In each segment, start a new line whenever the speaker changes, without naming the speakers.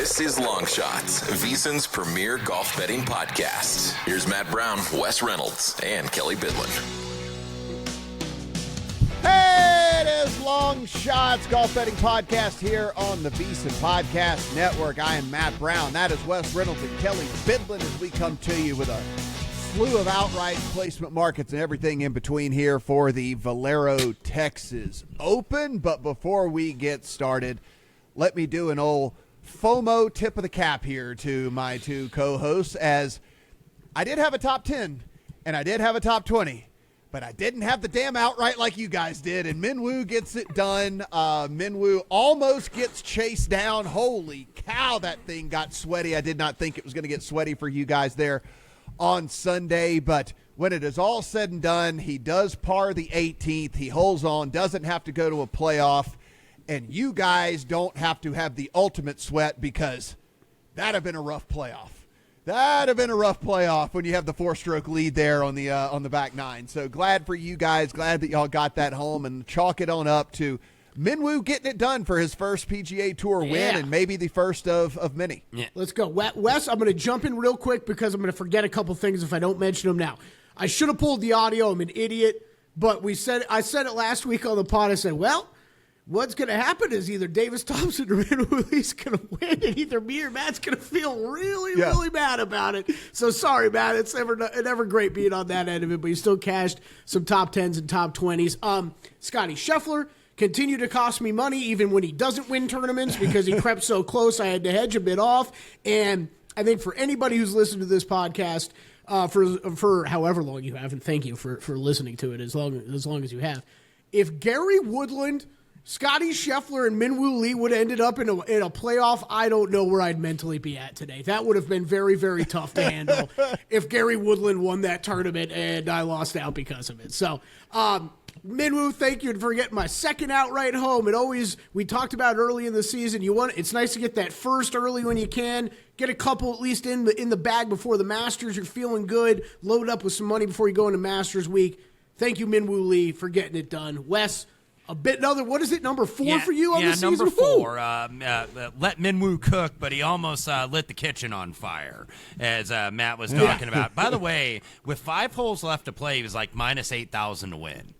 This is Long Shots, VSiN's premier golf betting podcast. Here's Matt Brown, Wes Reynolds, and Kelly Bidlin.
Hey, it is Long Shots, golf betting podcast here on the VSiN Podcast Network. I am Matt Brown. That is Wes Reynolds and Kelly Bidlin as we come to you with a slew of outright placement markets and everything in between here for the Valero Texas Open. But before we get started, let me do an old FOMO tip of the cap here to my two co-hosts, as I did have a top 10 and I did have a top 20, but I didn't have the damn outright like you guys did, and Minwoo gets it done. Minwoo almost gets chased down. Holy cow, that thing got sweaty. I did not think it was going to get sweaty for you guys there on Sunday, but when it is all said and done, he does par the 18th. He holds on, doesn't have to go to a playoff, and you guys don't have to have the ultimate sweat, because that'd have been a rough playoff. That'd have been a rough playoff when you have the 4-stroke lead there on the back nine. So glad for you guys. Glad that y'all got that home, and chalk it on up to Minwoo getting it done for his first PGA Tour win, and maybe the first of many.
Yeah. Let's go. Wes, I'm going to jump in real quick because I'm going to forget a couple things if I don't mention them now. I should have pulled the audio. I'm an idiot. But I said it last week on the pod. I said, well, what's going to happen is either Davis Thompson or Minwoo Lee's going to win, and either me or Matt's going to feel really mad about it. So sorry, Matt. It's never great being on that end of it, but you still cashed some top 10s and top 20s. Scotty Scheffler continue to cost me money even when he doesn't win tournaments because he crept so close I had to hedge a bit off. And I think for anybody who's listened to this podcast for however long you have, and thank you for listening to it as long as you have, if Gary Woodland, Scotty Scheffler, and Minwoo Lee would have ended up in a playoff, I don't know where I'd mentally be at today. That would have been very, very tough to handle if Gary Woodland won that tournament and I lost out because of it. So, Minwoo, thank you for getting my second outright home. We talked about early in the season. It's nice to get that first early when you can. Get a couple at least in the bag before the Masters. You're feeling good. Load up with some money before you go into Masters week. Thank you, Minwoo Lee, for getting it done. Wes, what is it, number 4 for you on the season?
Yeah, number 4. Let Minwoo cook, but he almost lit the kitchen on fire, as Matt was talking about. By the way, with 5 holes left to play, he was like minus 8,000 to win.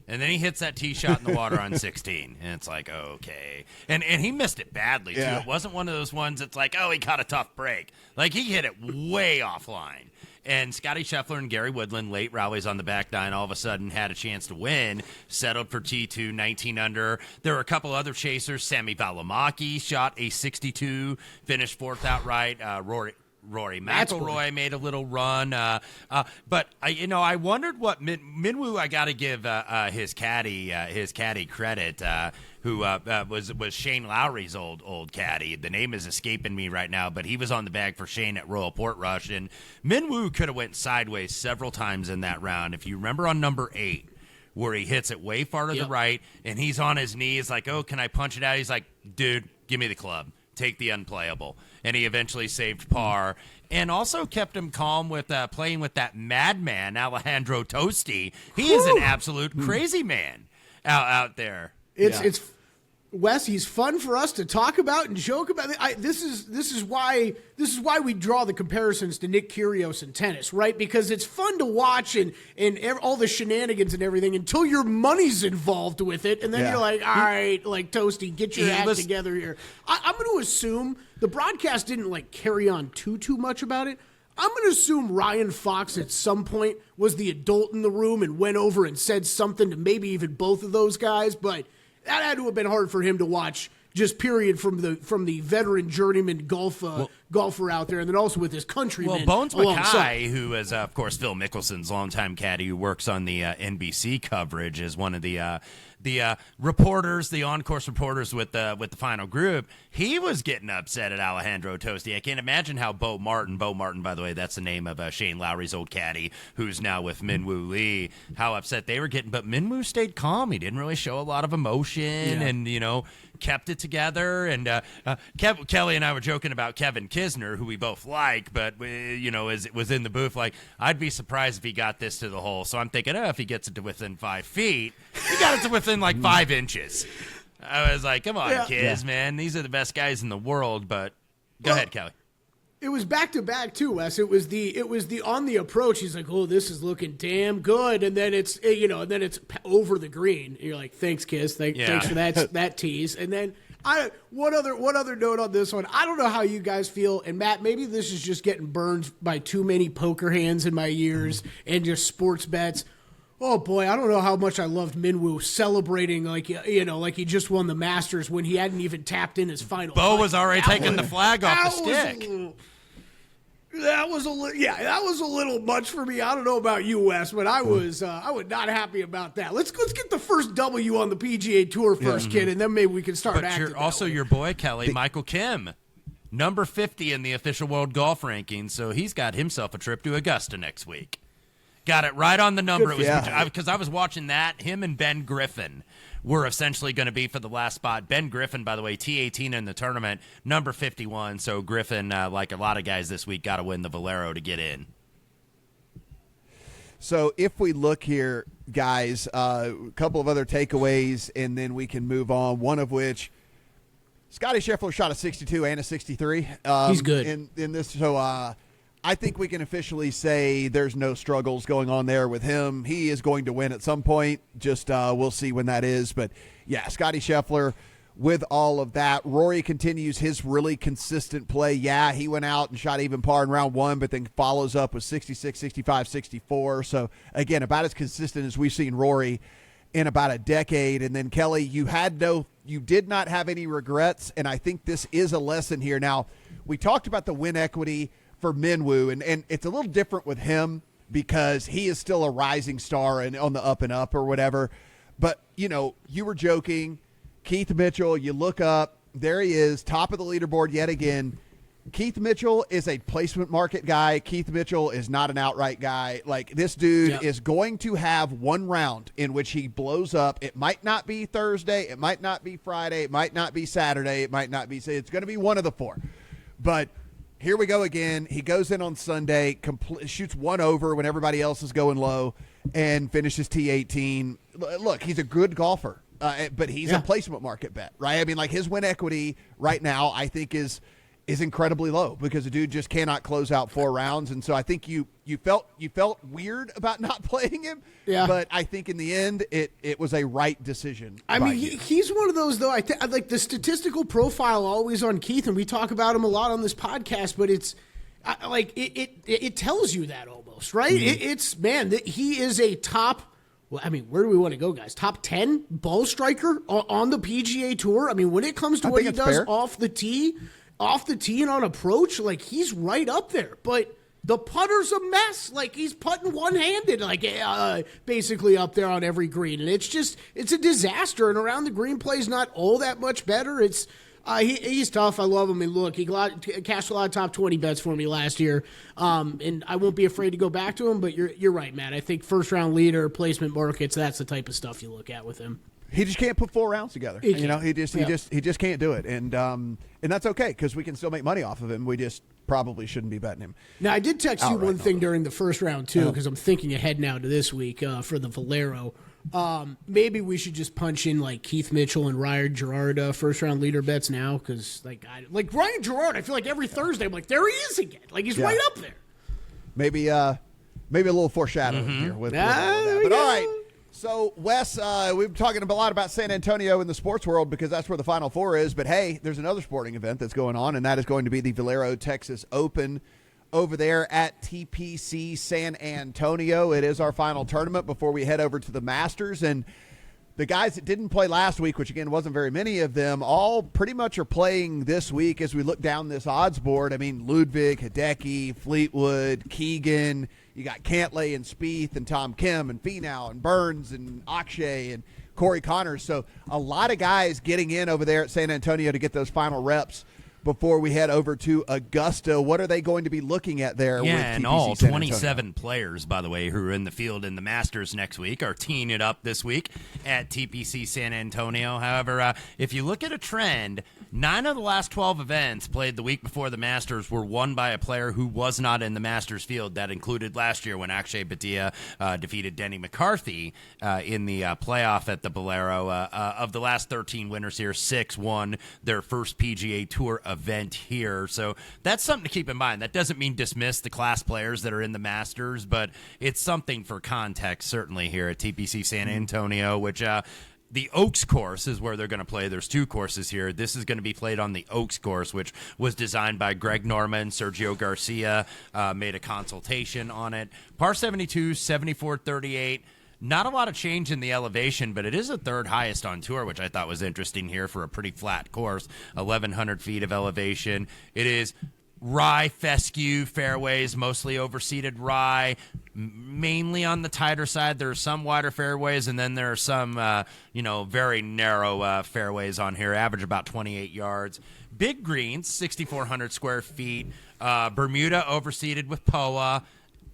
And then he hits that tee shot in the water on 16, and it's like, okay. And he missed it badly, too. Yeah. It wasn't one of those ones that's like, oh, he caught a tough break. Like, he hit it way offline. And Scotty Scheffler and Gary Woodland, late rallies on the back nine, all of a sudden had a chance to win, settled for T2, 19 under. There were a couple other chasers. Sammy Valimaki shot a 62, finished 4th outright. Rory McIlroy made a little run, but I wondered what Minwoo. I got to give his caddy credit, who was Shane Lowry's old caddy. The name is escaping me right now, but he was on the bag for Shane at Royal Portrush, and Minwoo could have went sideways several times in that round. If you remember on number 8, where he hits it way far to the right, and he's on his knees like, oh, can I punch it out? He's like, dude, give me the club. Take the unplayable. And he eventually saved par and also kept him calm with playing with that madman, Alejandro Tosti. He is an absolute crazy man out there.
It's Wes, he's fun for us to talk about and joke about. This is why we draw the comparisons to Nick Kyrgios in tennis, right? Because it's fun to watch and all the shenanigans and everything until your money's involved with it, and then you're like, all right, like Toasty, get your act together here. I'm going to assume the broadcast didn't carry on too much about it. I'm going to assume Ryan Fox at some point was the adult in the room and went over and said something to maybe even both of those guys, but that had to have been hard for him to watch, just period, from the veteran journeyman golfer out there, and then also with his countrymen.
Well, Bones Mackay, who is, of course, Phil Mickelson's longtime caddy, who works on the NBC coverage, is one of the reporters, the on-course reporters with the final group. He was getting upset at Alejandro Tosti. I can't imagine how Bo Martin, by the way, that's the name of Shane Lowry's old caddy, who's now with Minwoo Lee, how upset they were getting. But Minwoo stayed calm. He didn't really show a lot of emotion and, kept it together. And Kelly and I were joking about Kevin Kisner, who we both like, but, was in the booth like, I'd be surprised if he got this to the hole. So I'm thinking, if he gets it to within 5 feet, he got it to within 5 inches. I was like, come on, kids, man. These are the best guys in the world, but Go ahead, Kelly.
It was back to back too, Wes. It was the on the approach. He's like, "Oh, this is looking damn good," and then it's over the green. And you're like, "Thanks, Kiss. Thanks for that tease." And then one other note on this one. I don't know how you guys feel, and Matt, maybe this is just getting burned by too many poker hands in my years and just sports bets. Oh boy, I don't know how much I loved Minwoo celebrating like he just won the Masters when he hadn't even tapped in his final.
Bo was already taking the flag off the stick.
That was a little much for me. I don't know about you, Wes, but I was not happy about that. Let's get the first W on the PGA Tour first, kid, and then maybe we can start.
But you're also your boy Kelly, Michael Kim, number 50 in the official world golf rankings, so he's got himself a trip to Augusta next week. Got it right on the number. It was because I was watching that. Him and Ben Griffin were essentially going to be for the last spot. Ben Griffin, by the way, T18 in the tournament, number 51. So Griffin, like a lot of guys this week, got to win the Valero to get in.
So if we look here, guys, a couple of other takeaways, and then we can move on. One of which, Scotty Scheffler shot a 62 and a 63.
He's good
in this. So I think we can officially say there's no struggles going on there with him. He is going to win at some point. Just we'll see when that is. But, yeah, Scotty Scheffler with all of that. Rory continues his really consistent play. Yeah, he went out and shot even par in round one, but then follows up with 66, 65, 64. So, again, about as consistent as we've seen Rory in about a decade. And then, Kelly, you did not have any regrets, and I think this is a lesson here. Now, we talked about the win equity for Minwoo, and it's a little different with him because he is still a rising star and on the up and up or whatever. But, you were joking. Keith Mitchell, you look up, there he is, top of the leaderboard yet again. Keith Mitchell is a placement market guy. Keith Mitchell is not an outright guy. Like, this dude is going to have one round in which he blows up. It might not be Thursday. It might not be Friday. It might not be Saturday. It might not be – it's going to be one of the four. But – here we go again. He goes in on Sunday, shoots one over when everybody else is going low, and finishes T18. Look, he's a good golfer, but he's a placement market bet, right? I mean, like, his win equity right now, I think, is incredibly low because the dude just cannot close out 4 rounds. And so I think you felt weird about not playing him. Yeah. But I think in the end, it was a right decision.
I mean, he's one of those, though. I like the statistical profile always on Keith, and we talk about him a lot on this podcast, but it's it tells you that almost, right? Mm-hmm. He is a top. Well, I mean, where do we want to go, guys? Top 10 ball striker on the PGA Tour. I mean, when it comes to what he does off the tee and on approach, like, he's right up there. But the putter's a mess. Like, he's putting one-handed, like, basically up there on every green. And it's a disaster. And around the green play's not all that much better. He's tough. I love him. And look, he cashed a lot of top 20 bets for me last year. And I won't be afraid to go back to him. But you're right, Matt. I think first-round leader, placement markets, that's the type of stuff you look at with him.
He just can't put 4 rounds together. He just can't do it, and that's okay because we can still make money off of him. We just probably shouldn't be betting him.
Now, I did text you one thing during the first round too because I'm thinking ahead now to this week for the Valero. Maybe we should just punch in like Keith Mitchell and Ryan Gerard first round leader bets now because like Ryan Gerard, I feel like every Thursday I'm like there he is again, like he's right up there.
Maybe a little foreshadowing here with that. But all right. So, Wes, we've been talking a lot about San Antonio in the sports world because that's where the Final Four is. But, hey, there's another sporting event that's going on, and that is going to be the Valero Texas Open over there at TPC San Antonio. It is our final tournament before we head over to the Masters. And the guys that didn't play last week, which, again, wasn't very many of them, all pretty much are playing this week as we look down this odds board. I mean, Ludwig, Hideki, Fleetwood, Keegan. You got Cantlay and Spieth and Tom Kim and Finau and Burns and Akshay and Corey Connors. So a lot of guys getting in over there at San Antonio to get those final reps before we head over to Augusta. What are they going to be looking at there with TPC
and all
San
27 players, by the way, who are in the field in the Masters next week are teeing it up this week at TPC San Antonio. However, if you look at a trend, 9 of the last 12 events played the week before the Masters were won by a player who was not in the Masters field. That included last year when Akshay Bhatia defeated Denny McCarthy in the playoff at the Valero. Of the last 13 winners here, 6 won their first PGA Tour event here. So that's something to keep in mind. That doesn't mean dismiss the class players that are in the Masters, but it's something for context certainly here at TPC San Antonio, which the Oaks course is where they're going to play. There's 2 courses here. This is going to be played on the Oaks course, which was designed by Greg Norman. Sergio Garcia made a consultation on it. Par 72, 74-38. Not a lot of change in the elevation, but it is the 3rd highest on tour, which I thought was interesting here for a pretty flat course. 1,100 feet of elevation. It is rye fescue fairways, mostly overseeded rye, mainly on the tighter side. There are some wider fairways, and then there are some, very narrow fairways on here, average about 28 yards. Big greens, 6,400 square feet. Bermuda overseeded with POA.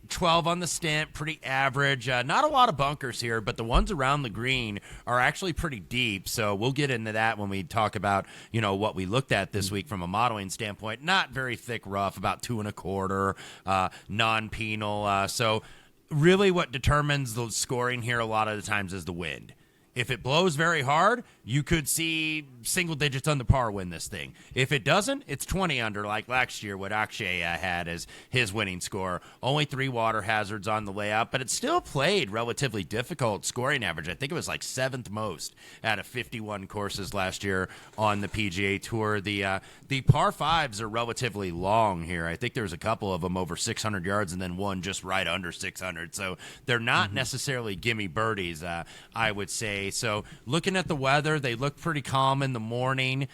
12 on the stent, pretty average. Not a lot of bunkers here, but the ones around the green are actually pretty deep. So we'll get into that when we talk about, what we looked at this week from a modeling standpoint. Not very thick rough, about 2.25, non-penal. So really what determines the scoring here a lot of the times is the wind. If it blows very hard, you could see single digits on the par win this thing. If it doesn't, it's 20 under like last year, what Akshay had as his winning score. Only 3 water hazards on the layout, but it still played relatively difficult scoring average. I think it was like 7th most out of 51 courses last year on the PGA Tour. The par 5s are relatively long here. I think there's a couple of them over 600 yards and then one just right under 600. So they're not necessarily gimme birdies, I would say. So looking at the weather, they look pretty calm in the morning.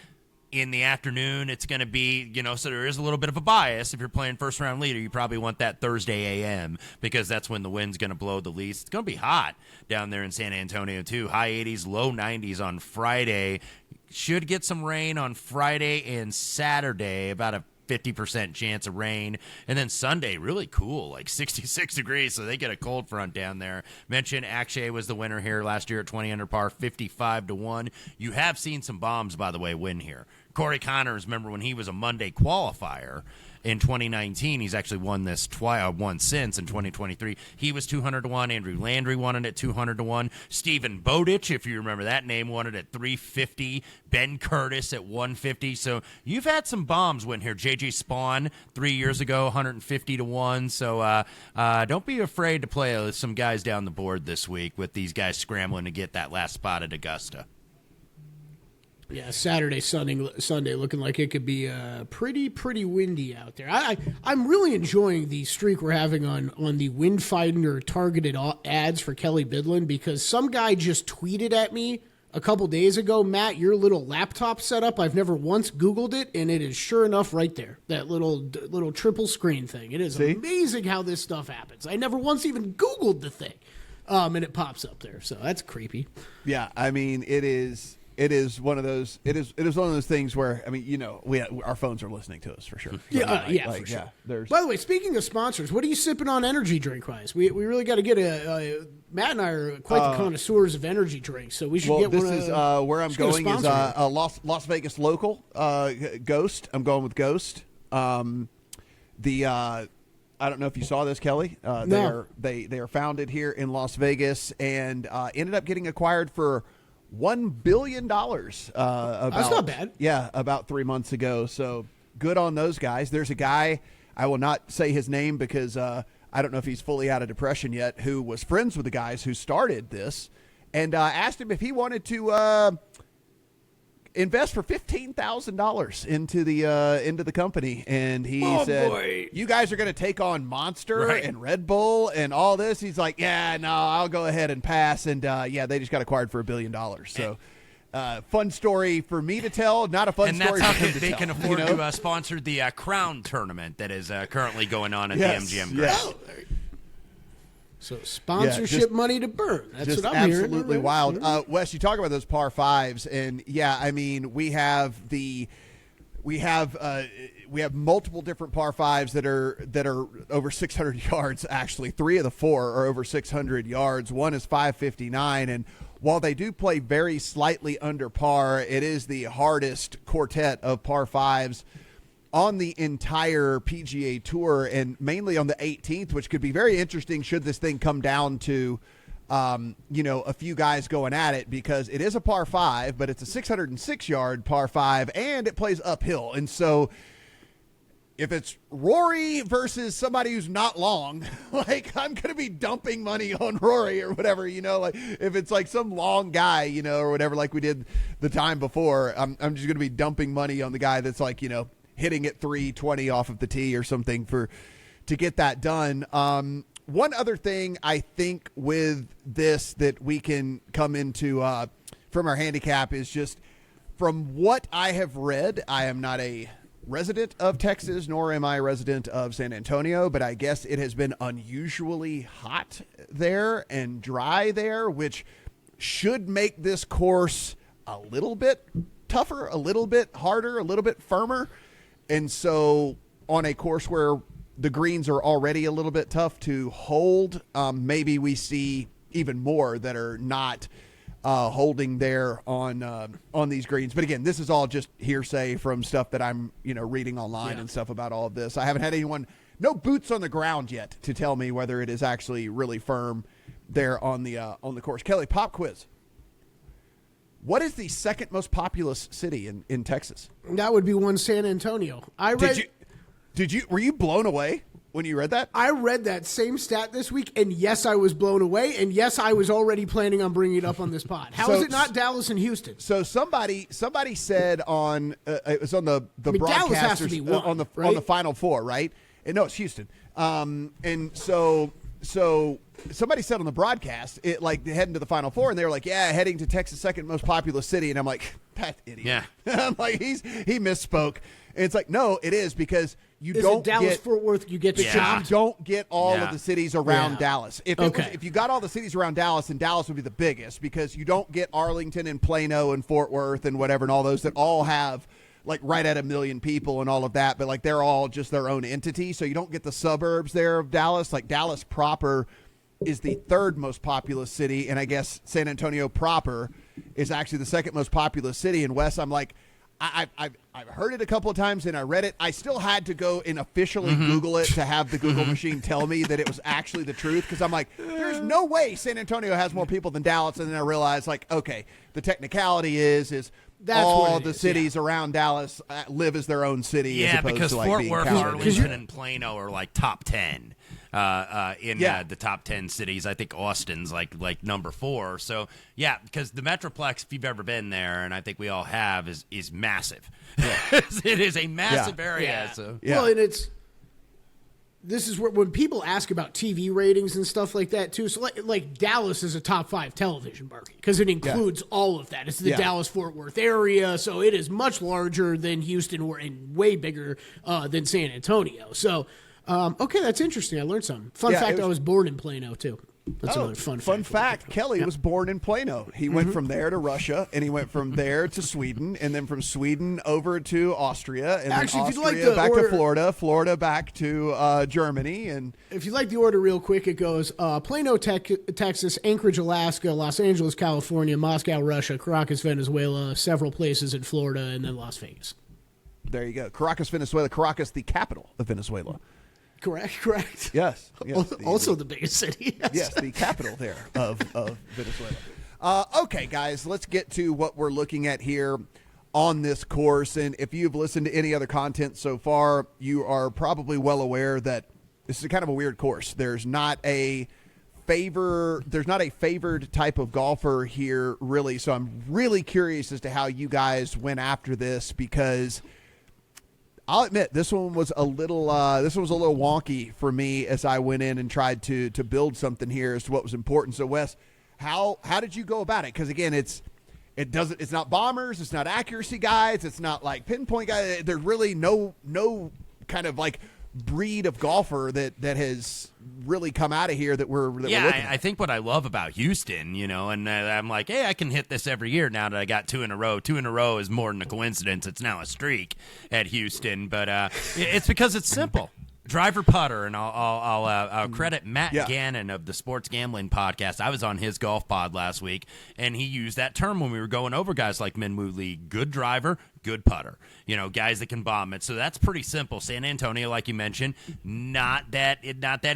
In the afternoon, it's going to be, so there is a little bit of a bias. If you're playing first round leader, you probably want that Thursday a.m. because that's when the wind's going to blow the least. It's going to be hot down there in San Antonio, too. High 80s, low 90s on Friday. Should get some rain on Friday and Saturday, about a 50% chance of rain. And then Sunday, really cool, like 66 degrees, so they get a cold front down there. Mentioned Akshay was the winner here last year at 20 under par, 55-1. You have seen some bombs, by the way, win here. Corey Connors, remember when he was a Monday qualifier in 2019, he's actually won this twice, won since in 2023. He was 200-1. Andrew Landry won it at 200-1. Stephen Bowditch, if you remember that name, won it at 350. Ben Curtis at 150. So you've had some bombs win here. J.J. Spawn 3 years ago, 150-1. So don't be afraid to play some guys down the board this week with these guys scrambling to get that last spot at Augusta.
Yeah, Saturday, Sunday looking like it could be pretty windy out there. I'm really enjoying the streak we're having on the wind finder targeted ads for Kelly Bidlin, because some guy just tweeted at me a couple days ago, Matt, your little laptop setup, I've never once Googled it, and it is sure enough right there, that little triple screen thing. It is amazing how this stuff happens. I never once even Googled the thing, and it pops up there, so that's creepy.
Yeah, I mean, it is one of those. It is one of those things where, I mean, our phones are listening to us for sure.
Yeah, for sure. Yeah, by the way, speaking of sponsors, what are you sipping on energy drink wise? We really got to get Matt and I are quite the connoisseurs of energy drinks, so we should get one. This is
where I'm going is a Las Vegas local Ghost. I'm going with Ghost. I don't know if you saw this, Kelly.
No.
They are founded here in Las Vegas and ended up getting acquired for $1 billion.
That's not bad.
Yeah, about 3 months ago. So good on those guys. There's a guy, I will not say his name because I don't know if he's fully out of depression yet, who was friends with the guys who started this, and asked him if he wanted to invest for $15,000 into the company, and he said, boy, you guys are going to take on Monster and Red Bull and all this. He's like, yeah, no, I'll go ahead and pass. And they just got acquired for $1 billion. So fun story for me to tell, not a fun story for him to tell. And that's how they can
afford to sponsor the Crown tournament that is currently going on at the MGM Grand.
Yes.
So sponsorship money to burn. That's what I'm hearing.
Absolutely wild. Wes, you talk about those par fives, and I mean, we have multiple different par fives that are over 600 yards. Actually, 3 of the 4 are over 600 yards. One is 559, and while they do play very slightly under par, it is the hardest quartet of par fives on the entire PGA Tour, and mainly on the 18th, which could be very interesting should this thing come down to, a few guys going at it, because it is a par 5, but it's a 606-yard par 5, and it plays uphill. And so if it's Rory versus somebody who's not long, like, I'm going to be dumping money on Rory or whatever, like if it's like some long guy, or whatever, like we did the time before, I'm just going to be dumping money on the guy that's like, hitting at 320 off of the tee or something to get that done. One other thing I think with this that we can come into from our handicap is just from what I have read. I am not a resident of Texas, nor am I a resident of San Antonio, but I guess it has been unusually hot there and dry there, which should make this course a little bit tougher, a little bit harder, a little bit firmer. And so on a course where the greens are already a little bit tough to hold, maybe we see even more that are not holding there on these greens. But again, this is all just hearsay from stuff that I'm reading online and stuff about all of this. I haven't had no boots on the ground yet to tell me whether it is actually really firm there on the course. Kelly, pop quiz. What is the second most populous city in Texas?
That would be San Antonio.
Were you blown away when you read that?
I read that same stat this week, and yes, I was blown away, and yes, I was already planning on bringing it up on this pod. How is it not Dallas and Houston?
So somebody said on it was on the broadcasters,
Dallas has to be one,
on the Final Four, right? And no, it's Houston. And so somebody said on the broadcast, it like heading to the Final Four, and they were like, "Yeah, heading to Texas' second most populous city." And I'm like, "That idiot." Yeah. I'm like, he misspoke. And it's like, no, it is, because you don't
Dallas,
get
Fort Worth. You get the
you don't get all of the cities around Dallas. If you got all the cities around Dallas, then Dallas would be the biggest, because you don't get Arlington and Plano and Fort Worth and whatever, and all those that all have like right at 1 million people and all of that, but like they're all just their own entity. So you don't get the suburbs there of Dallas. Like Dallas proper is the third most populous city, and I guess San Antonio proper is actually the second most populous city. And Wes, I'm like, I've heard it a couple of times and I read it. I still had to go and officially Google it to have the Google machine tell me that it was actually the truth, because I'm like, there's no way San Antonio has more people than Dallas. And then I realized, like, okay, the technicality is that's all the cities around Dallas live as their own city.
Yeah,
as opposed
because
to, like,
Fort
being
Worth,
counted.
Arlington, and Plano are like top 10 in the top 10 cities. I think Austin's like number 4. So yeah, because the Metroplex, if you've ever been there, and I think we all have, is massive. Yeah. It is a massive area.
Yeah.
So
well, and this is where when people ask about TV ratings and stuff like that too. So like Dallas is a top 5 television market because it includes all of that. It's the Dallas-Fort Worth area, so it is much larger than Houston and way bigger than San Antonio. So, okay, that's interesting. I learned something. Fun fact: I was born in Plano too. That's another fun
fact. Kelly was born in Plano. He went from there to Russia, and he went from there to Sweden, and then from Sweden over to Austria, and then Austria back to Florida, Florida back to Germany. And
if you like the order real quick, it goes Plano, Texas, Anchorage, Alaska, Los Angeles, California, Moscow, Russia, Caracas, Venezuela, several places in Florida, and then Las Vegas.
There you go. Caracas, Venezuela. Caracas, the capital of Venezuela.
Correct.
Yes.
Also the biggest city.
Yes, the capital there of Venezuela. Okay, guys, let's get to what we're looking at here on this course. And if you've listened to any other content so far, you are probably well aware that this is kind of a weird course. There's not a favored type of golfer here, really. So I'm really curious as to how you guys went after this, because I'll admit this one was a little wonky for me as I went in and tried to build something here as to what was important. So Wes, how did you go about it? Because again, it's not bombers, it's not accuracy guys, it's not like pinpoint guys. There's really no kind of like breed of golfer that has really come out of here that we're looking at.
I think what I love about Houston, and I'm like, hey, I can hit this every year now that I got 2 in a row. 2 in a row is more than a coincidence. It's now a streak at Houston, but it's because it's simple. Driver putter, and I'll credit Matt Gannon of the Sports Gambling Podcast. I was on his golf pod last week, and he used that term when we were going over guys like Minwoo Lee. Good driver, good putter. Guys that can bomb it. So that's pretty simple. San Antonio, like you mentioned, not that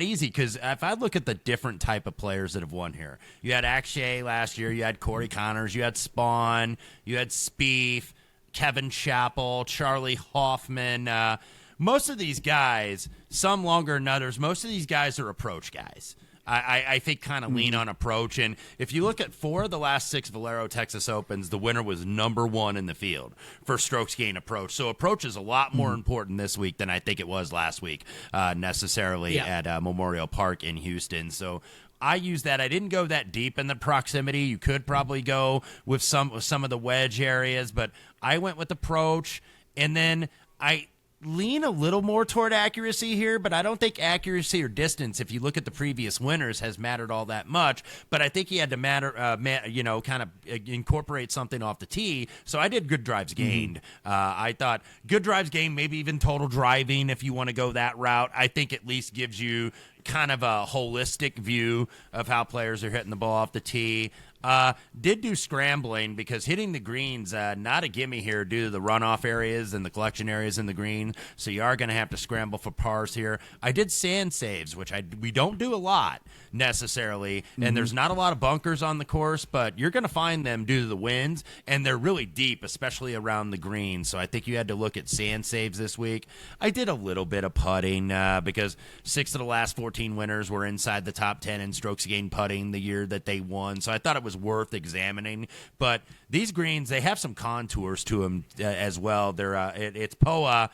easy, because if I look at the different type of players that have won here, you had Akshay last year, you had Corey Connors, you had Spawn, you had Spieth, Kevin Chappell, Charlie Hoffman. Most of these guys, some longer than others, most of these guys are approach guys. I think kind of lean on approach. And if you look at 4 of the last 6 Valero Texas Opens, the winner was number 1 in the field for strokes gained approach. So approach is a lot more important this week than I think it was last week necessarily at Memorial Park in Houston. So I use that. I didn't go that deep in the proximity. You could probably go with some of the wedge areas, but I went with approach, and then I lean a little more toward accuracy here, but I don't think accuracy or distance, if you look at the previous winners, has mattered all that much. But I think he had to kind of incorporate something off the tee. So I did good drives gained. I thought good drives gained, maybe even total driving if you want to go that route. I think at least gives you kind of a holistic view of how players are hitting the ball off the tee. Did do scrambling because hitting the greens, not a gimme here due to the runoff areas and the collection areas in the green. So you are going to have to scramble for pars here. I did sand saves, which we don't do a lot necessarily, and there's not a lot of bunkers on the course, but you're going to find them due to the winds, and they're really deep, especially around the green. So I think you had to look at sand saves this week. I did a little bit of putting because 6 of the last 14 winners were inside the top 10 in strokes gained putting the year that they won. So I thought it was worth examining. But these greens, they have some contours to them as well. It's POA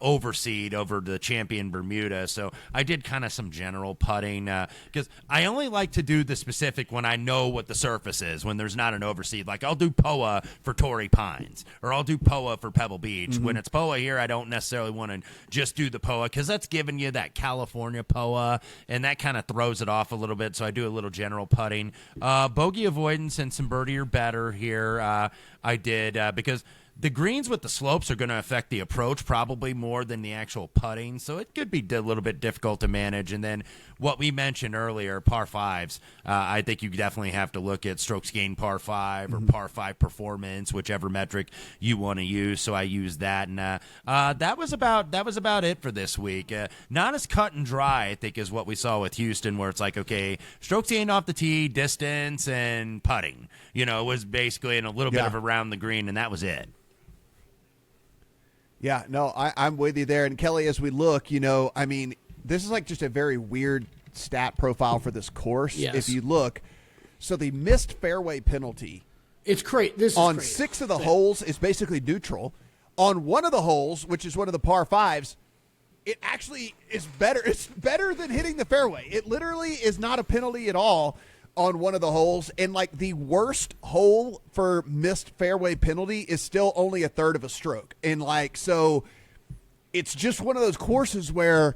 overseed over the champion Bermuda. So I did kind of some general putting because I only like to do the specific when I know what the surface is, when there's not an overseed. Like I'll do POA for Torrey Pines, or I'll do POA for Pebble Beach. When it's POA here, I don't necessarily want to just do the POA because that's giving you that California POA, and that kind of throws it off a little bit. So I do a little general putting. Bogey avoidance and some birdie or better here I did because the greens with the slopes are going to affect the approach probably more than the actual putting, so it could be a little bit difficult to manage. And then what we mentioned earlier, par 5s, I think you definitely have to look at strokes gained par 5 or par 5 performance, whichever metric you want to use. So I used that, and that was about it for this week. Not as cut and dry, I think, is what we saw with Houston, where it's like, okay, strokes gained off the tee, distance, and putting. It was basically in a little bit of around the green, and that was it.
Yeah, no, I'm with you there. And Kelly, as we look, this is like just a very weird stat profile for this course.
Yes.
If you look, so the missed fairway penalty,
it's great. This is
on
crazy.
6 of the holes is basically neutral. On one of the holes, which is one of the par 5s, it actually is better. It's better than hitting the fairway. It literally is not a penalty at all on one of the holes, and like the worst hole for missed fairway penalty is still only a third of a stroke. And so it's just one of those courses where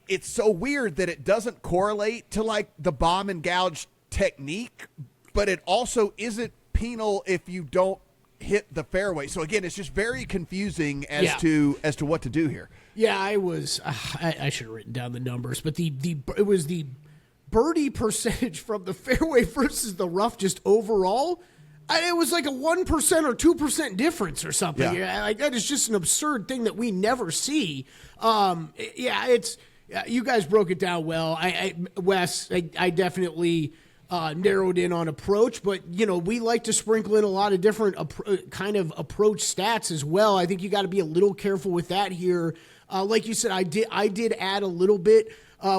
it's so weird that it doesn't correlate to like the bomb and gouge technique, but it also isn't penal if you don't hit the fairway. So again, it's just very confusing as to what to do here.
Yeah, I should have written down the numbers, but it was the birdie percentage from the fairway versus the rough just overall. It was like a 1% or 2% difference or something.
Yeah.
Like that is just an absurd thing that we never see. It's you guys broke it down well. Wes, I definitely narrowed in on approach, but we like to sprinkle in a lot of different kind of approach stats as well. I think you got to be a little careful with that here. Like you said, I did add a little bit.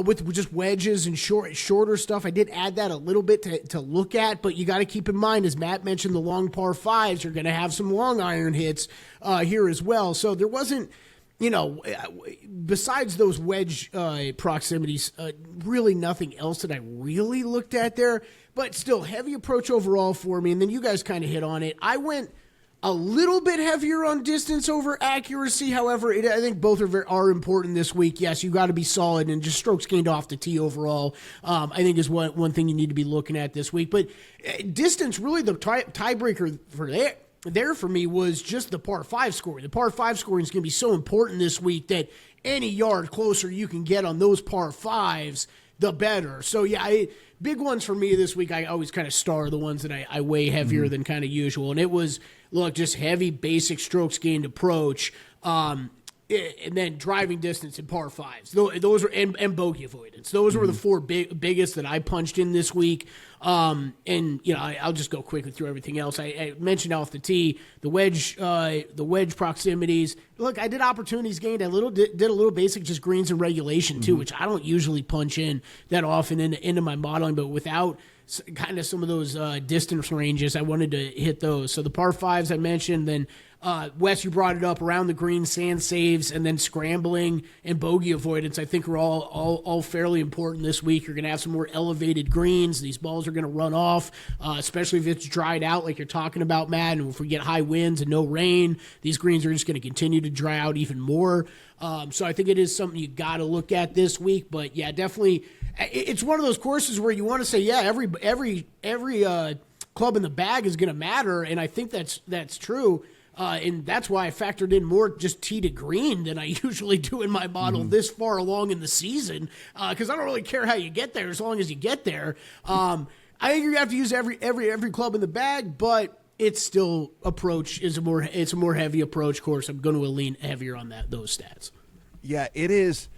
With just wedges and shorter stuff. I did add that a little bit to look at, but you got to keep in mind, as Matt mentioned, the long par 5s are going to have some long iron hits here as well. So there wasn't, besides those wedge proximities, really nothing else that I really looked at there. But still, heavy approach overall for me. And then you guys kind of hit on it. I went a little bit heavier on distance over accuracy. However, I think both are important this week. Yes, you got to be solid, and just strokes gained off the tee overall, I think is one thing you need to be looking at this week. But distance, really the tiebreaker there for me was just the par 5 scoring. The par 5 scoring is going to be so important this week that any yard closer you can get on those par 5s, the better. So, yeah, big ones for me this week. I always kind of star the ones that I weigh heavier than kind of usual. And it was, look, just heavy basic strokes gained approach. And then driving distance and par 5s. Those are and bogey avoidance. Those were the four biggest that I punched in this week. And I'll just go quickly through everything else. I mentioned off the tee the wedge proximities. Look, I did opportunities gained. I did a little basic just greens and regulation too, which I don't usually punch in that often into my modeling, but without kind of some of those distance ranges, I wanted to hit those. So the par 5s I mentioned, then Wes, you brought it up, around the green, sand saves, and then scrambling and bogey avoidance, I think are all fairly important this week. You're going to have some more elevated greens. These balls are going to run off, especially if it's dried out like you're talking about, Matt, and if we get high winds and no rain, these greens are just going to continue to dry out even more. So I think it is something you got to look at this week. But, yeah, definitely it's one of those courses where you want to say, yeah, every club in the bag is going to matter, and I think that's true. And that's why I factored in more just tee to green than I usually do in my model this far along in the season, because I don't really care how you get there as long as you get there. I think you have to use every club in the bag, but it's still it's a more heavy approach course. I'm going to lean heavier on those stats.
Yeah, it is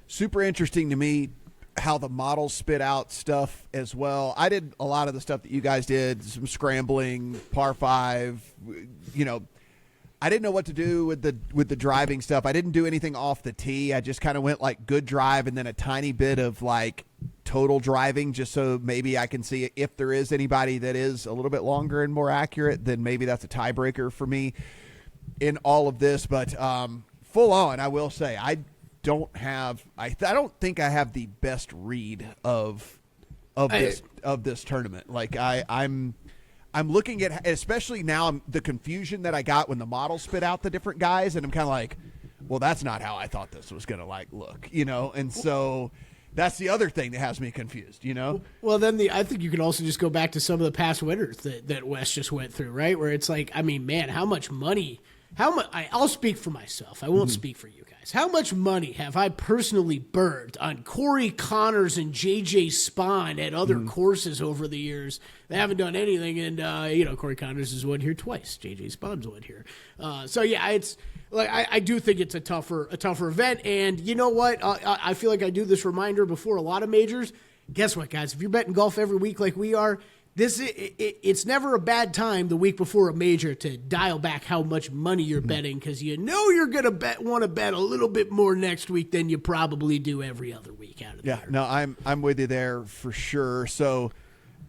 super interesting to me how the models spit out stuff as well. I did a lot of the stuff that you guys did, some scrambling, par 5, I didn't know what to do with the driving stuff. I didn't do anything off the tee. I just kind of went like good drive and then a tiny bit of like total driving, just so maybe I can see if there is anybody that is a little bit longer and more accurate, then maybe that's a tiebreaker for me in all of this. But full on, I will say, I don't think I have the best read of this tournament. Like I'm looking at, especially now, the confusion that I got when the model spit out the different guys, and I'm kind of like, well, that's not how I thought this was going to look, and so that's the other thing that has me confused,
Well, then I think you can also just go back to some of the past winners that Wes just went through, right? Where it's like, I mean, man, how much money, I'll speak for myself. I won't speak for you guys. How much money have I personally burned on Corey Connors and JJ Spahn at other courses over the years? They haven't done anything, and Corey Connors has won here twice. JJ Spahn's won here. So yeah, it's like I do think it's a tougher event. And you know what? I feel like I do this reminder before a lot of majors. Guess what, guys? If you're betting golf every week like we are, it's never a bad time the week before a major to dial back how much money you're betting, because you're going to want to bet a little bit more next week than you probably do every other week out of the year.
No, I'm with you there for sure. So,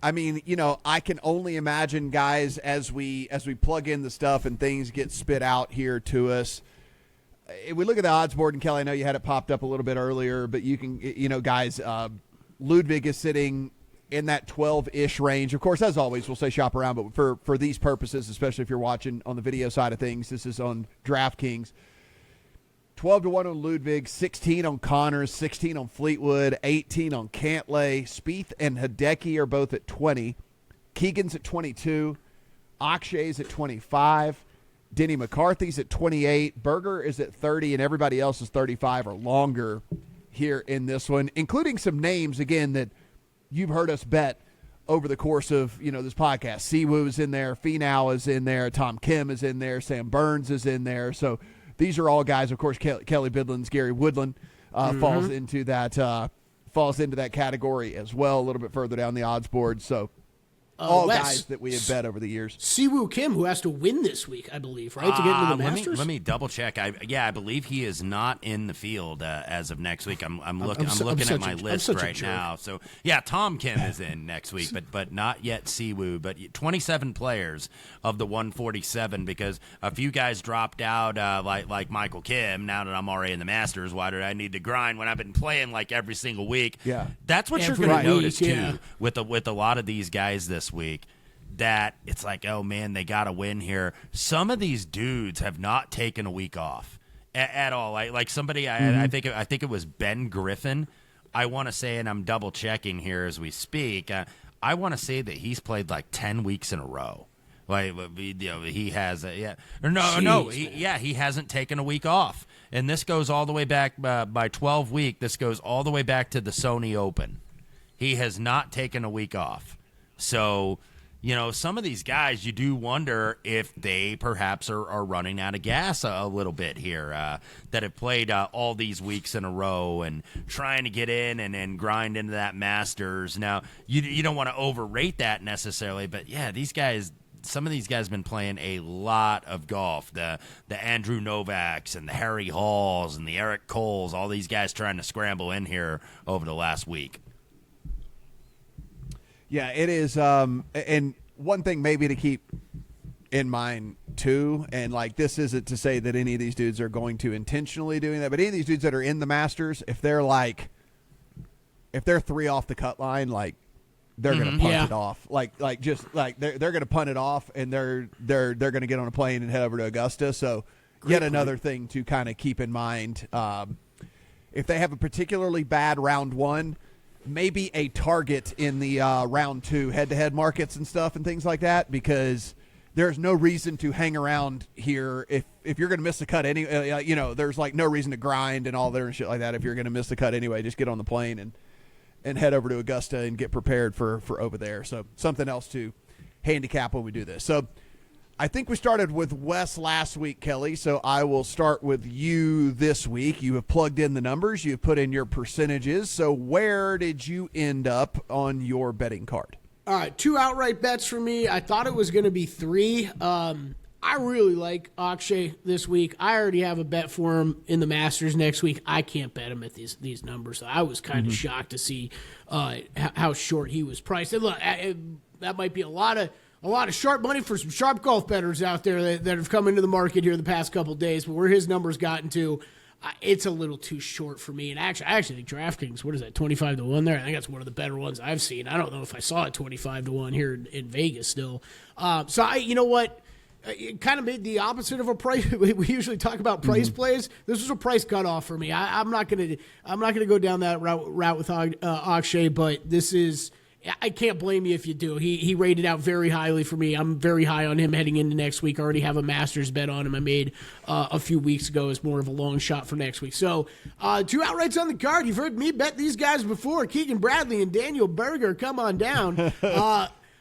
I mean, I can only imagine, guys, as we plug in the stuff and things get spit out here to us. If we look at the odds board, and Kelly, I know you had it popped up a little bit earlier, but you can, guys, Ludwig is sitting in that 12-ish range. Of course, as always, we'll say shop around, but for these purposes, especially if you're watching on the video side of things, this is on DraftKings. 12-1 on Ludwig, 16 on Connors, 16 on Fleetwood, 18 on Cantlay. Spieth and Hideki are both at 20. Keegan's at 22. Akshay's at 25. Denny McCarthy's at 28. Berger is at 30, and everybody else is 35 or longer here in this one, including some names, again, that you've heard us bet over the course of, this podcast. Siwoo is in there. Finau is in there. Tom Kim is in there. Sam Burns is in there. So these are all guys. Of course, Kelly Bidlin's Gary Woodland falls into that category as well, a little bit further down the odds board. So all
Wes,
guys that we have bet over the years.
Siwoo Kim, who has to win this week, I believe, right, to get into the Masters.
Let me double check. I believe he is not in the field as of next week. I'm looking at my list right now. So yeah, Tom Kim is in next week, but not yet Siwoo. But 27 players of the 147, because a few guys dropped out, like Michael Kim. Now that I'm already in the Masters, why did I need to grind when I've been playing like every single week?
Yeah,
that's what you're going to notice too with a lot of these guys this week, that it's like, oh man, they got to win here. Some of these dudes have not taken a week off at all. Like somebody, I think it was Ben Griffin. I want to say, and I'm double checking here as we speak. I want to say that he's played like 10 weeks in a row. Like, he has he hasn't taken a week off, and this goes all the way back by 12 week. This goes all the way back to the Sony Open. He has not taken a week off. So, some of these guys, you do wonder if they perhaps are running out of gas a little bit here, that have played all these weeks in a row and trying to get in and grind into that Masters. Now, you don't want to overrate that necessarily, but yeah, these guys. Some of these guys have been playing a lot of golf. The Andrew Novaks and the Harry Halls and the Eric Coles, all these guys trying to scramble in here over the last week.
Yeah, it is. And one thing maybe to keep in mind, too, and like this isn't to say that any of these dudes are going to intentionally doing that, but any of these dudes that are in the Masters, if they're 3 off the cut line, like, they're going to punt it off, like they're going to punt it off, and they're going to get on a plane and head over to Augusta. So, another thing to kind of keep in mind. If they have a particularly bad round one, maybe a target in the round two head-to-head markets and stuff and things like that, because there's no reason to hang around here if you're going to miss the cut there's like no reason to grind and all there and shit like that. If you're going to miss the cut anyway, just get on the plane and head over to Augusta and get prepared for over there. So something else to handicap when we do this. So I think we started with Wes last week, Kelly, so I will start with you this week. You have plugged in the numbers. You've put in your percentages. So where did you end up on your betting card?
All right, 2 outright bets for me. I thought it was going to be 3. I really like Akshay this week. I already have a bet for him in the Masters next week. I can't bet him at these numbers. I was kind of shocked to see how short he was priced. And look, that might be a lot of sharp money for some sharp golf bettors out there that have come into the market here the past couple of days. But where his numbers gotten to, it's a little too short for me. And I actually think DraftKings, what is that, 25-1 there? I think that's one of the better ones I've seen. I don't know if I saw it 25-1 here in Vegas still. You know what? It kind of made the opposite of a price. We usually talk about price plays. This was a price cutoff for me. I'm not gonna go down that route with Akshay, but this is. I can't blame you if you do. He rated out very highly for me. I'm very high on him heading into next week. I already have a Masters bet on him I made a few weeks ago as more of a long shot for next week. So 2 outrights on the card. You've heard me bet these guys before. Keegan Bradley and Daniel Berger, come on down.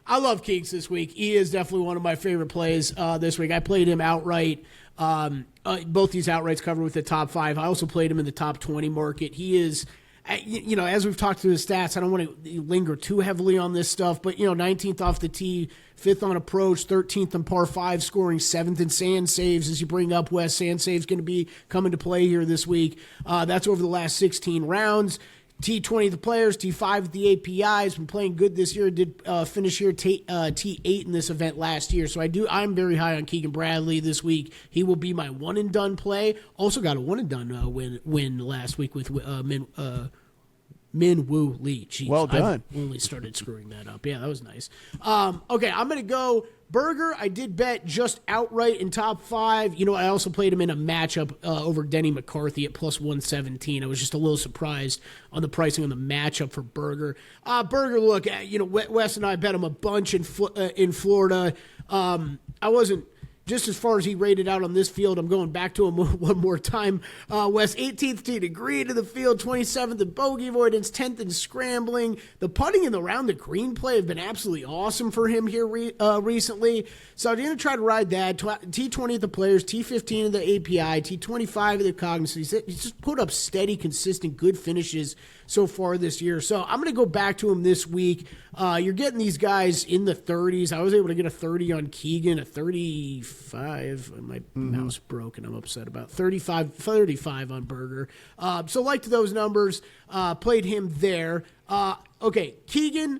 I love Keeks this week. He is definitely one of my favorite plays this week. I played him outright. Both these outrights covered with the top 5. I also played him in the top 20 market. He is, as we've talked through the stats, I don't want to linger too heavily on this stuff, but, 19th off the tee, 5th on approach, 13th on par 5, scoring 7th in sand saves. As you bring up, Wes, sand saves going to be coming to play here this week. That's over the last 16 rounds. T20 the players, T5 the APIs. Been playing good this year. Did finish here T8 in this event last year. So I'm very high on Keegan Bradley this week. He will be my one and done play. Also got a one and done win last week with Min Woo Lee. Jeez,
well done.
I've only started screwing that up. Yeah, that was nice. Okay, I'm going to go Berger. I did bet just outright in top 5. I also played him in a matchup over Denny McCarthy at plus 117. I was just a little surprised on the pricing on the matchup for Berger. Berger, look, Wes and I bet him a bunch in Florida. I wasn't. Just as far as he rated out on this field, I'm going back to him one more time. Wes, 18th tee to green to the field, 27th in bogey avoidance, 10th in scrambling. The putting and the round the green play have been absolutely awesome for him here recently. So I'm going to try to ride that. T20 at the players, T15 at the API, T25 at the Cognizant. He's just put up steady, consistent, good finishes so far this year. So I'm going to go back to him this week. You're getting these guys in the 30s. I was able to get a 30 on Keegan, a 35. My mouse broke and I'm upset about 35 on Berger. So liked those numbers. Played him there. Okay, Keegan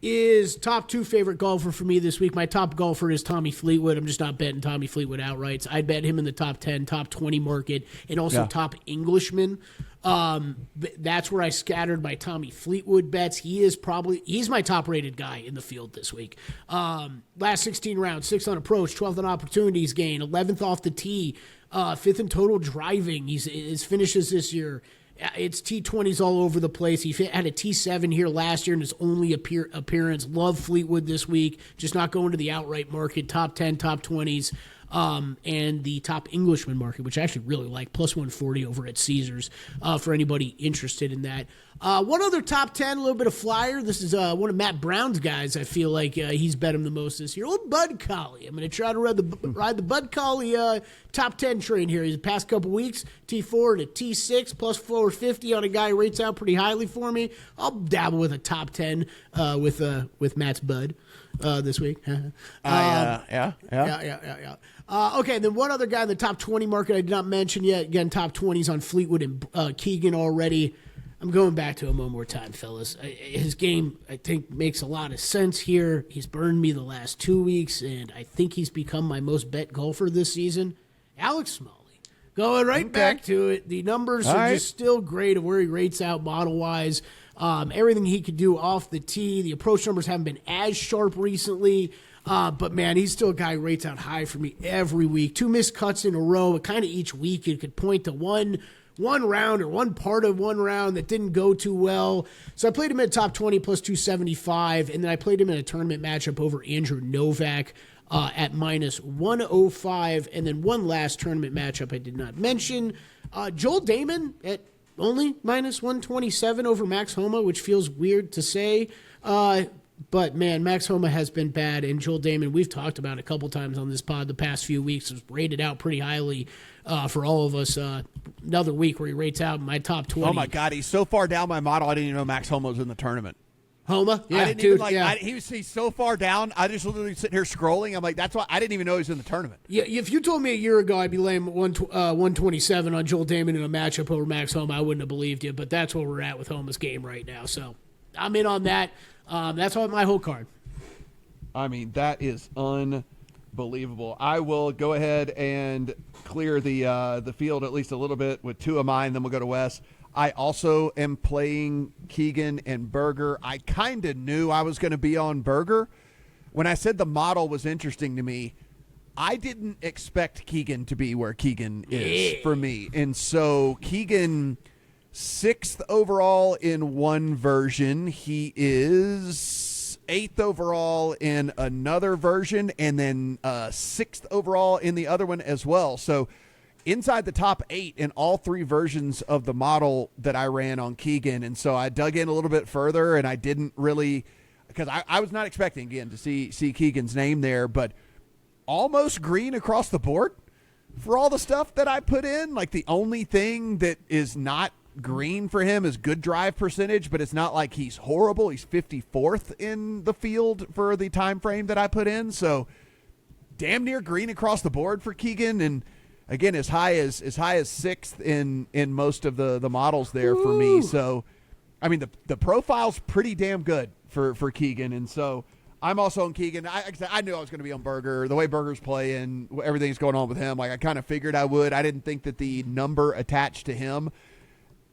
is top 2 favorite golfer for me this week. My top golfer is Tommy Fleetwood. I'm just not betting Tommy Fleetwood outrights. I'd bet him in the top 10, top 20 market, and also top Englishman. That's where I scattered my Tommy Fleetwood bets. He's my top rated guy in the field this week. Last 16 rounds, 6th on approach, 12th on opportunities gain, 11th off the tee, 5th in total driving. His finishes this year It's T20s all over the place. He had a T7 here last year in his only appearance. Love Fleetwood this week. Just not going to the outright market. Top 10, top 20s. And the top Englishman market, which I actually really like, plus 140 over at Caesars for anybody interested in that. One other top 10, a little bit of flyer. This is one of Matt Brown's guys. I feel like he's bet him the most this year. Old Bud Colley. I'm going to try to ride the Bud Colley top 10 train here. He's the past couple weeks, T4 to T6, plus 450 on a guy who rates out pretty highly for me. I'll dabble with a top 10 with Matt's Bud this week.
Yeah.
Okay, then one other guy in the top 20 market I did not mention yet. Again, top 20s on Fleetwood and Keegan already. I'm going back to him one more time, fellas. His game, I think, makes a lot of sense here. He's burned me the last 2 weeks, and I think he's become my most bet golfer this season. Alex Smalley. Going right back to it. The numbers are just still great of where he rates out model-wise. Everything he could do off the tee. The approach numbers haven't been as sharp recently. But, man, he's still a guy who rates out high for me every week. 2 missed cuts in a row. Kind of each week you could point to one round or one part of one round that didn't go too well. So I played him at top 20 plus 275, and then I played him in a tournament matchup over Andrew Novak at minus 105, and then one last tournament matchup I did not mention. Joel Damon at only minus 127 over Max Homa, which feels weird to say. But, man, Max Homa has been bad, and Joel Damon, we've talked about a couple times on this pod the past few weeks, was rated out pretty highly for all of us. Another week where he rates out in my top 20.
Oh, my God, he's so far down my model, I didn't even know Max Homa was in the tournament.
Homa? Yeah,
I didn't
dude,
even, he's so far down, I just literally sitting here scrolling. I'm like, that's why I didn't even know he was in the tournament.
Yeah, if you told me a year ago I'd be laying 127 on Joel Damon in a matchup over Max Homa, I wouldn't have believed you, but that's where we're at with Homa's game right now. So I'm in on that. That's all my whole card.
I mean, that is unbelievable. I will go ahead and clear the field at least a little bit with 2 of mine, then we'll go to Wes. I also am playing Keegan and Berger. I kind of knew I was going to be on Berger. When I said the model was interesting to me, I didn't expect Keegan to be where Keegan is for me. And so Keegan, 6th overall in one version. He is 8th overall in another version, and then 6th overall in the other one as well. So inside the top 8 in all 3 versions of the model that I ran on Keegan. And so I dug in a little bit further, and I didn't really, because I was not expecting, again, to see Keegan's name there, but almost green across the board for all the stuff that I put in. Like, the only thing that is not green for him is good drive percentage, but it's not like he's horrible. He's 54th in the field for the time frame that I put in. So damn near green across the board for Keegan. And again, as high as 6th in most of the models there for me. So, I mean, the profile's pretty damn good for Keegan. And so I'm also on Keegan. I knew I was going to be on Berger. The way Berger's playing, everything's going on with him, like I kind of figured I would. I didn't think that the number attached to him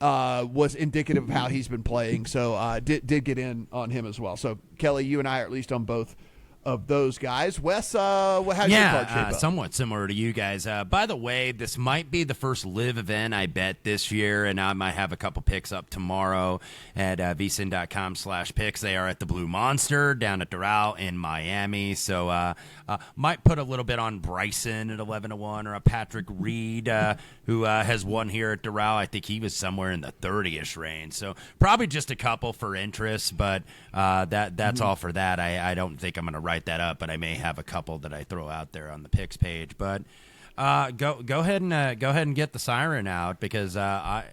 was indicative of how he's been playing. So did get in on him as well. So, Kelly, you and I are at least on both of those guys. Wes, how's your card shape up?
Somewhat similar to you guys. By the way, this might be the first live event I bet this year, and I might have a couple picks up tomorrow at VSiN.com/picks. They are at the Blue Monster down at Doral in Miami. So might put a little bit on Bryson at 11-1 or a Patrick Reed who has won here at Doral. I think he was somewhere in the 30-ish range. So probably just a couple for interest, but that's all for that. I don't think I'm going to write that up, but I may have a couple that I throw out there on the picks page. But go ahead and get the siren out because Daniel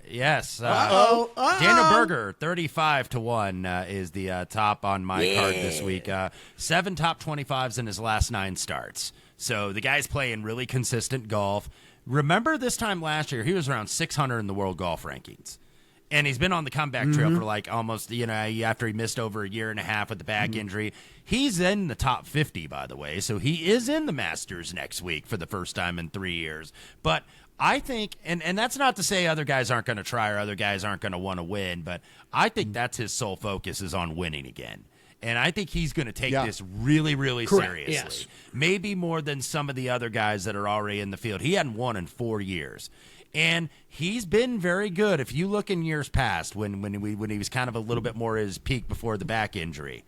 Berger 35-1 is the top on my card this week. 7 top 25s in his last 9 starts. So the guy's playing really consistent golf. Remember this time last year, he was around 600 in the world golf rankings. And he's been on the comeback trail for like almost, after he missed over a year and a half with the back injury. He's in the top 50, by the way. So he is in the Masters next week for the first time in 3 years. But I think, and that's not to say other guys aren't going to try or other guys aren't going to want to win, but I think that's his sole focus is on winning again. And I think he's going to take this really, really seriously. Yes. Maybe more than some of the other guys that are already in the field. He hadn't won in 4 years. And he's been very good. If you look in years past, when he was kind of a little bit more at his peak before the back injury,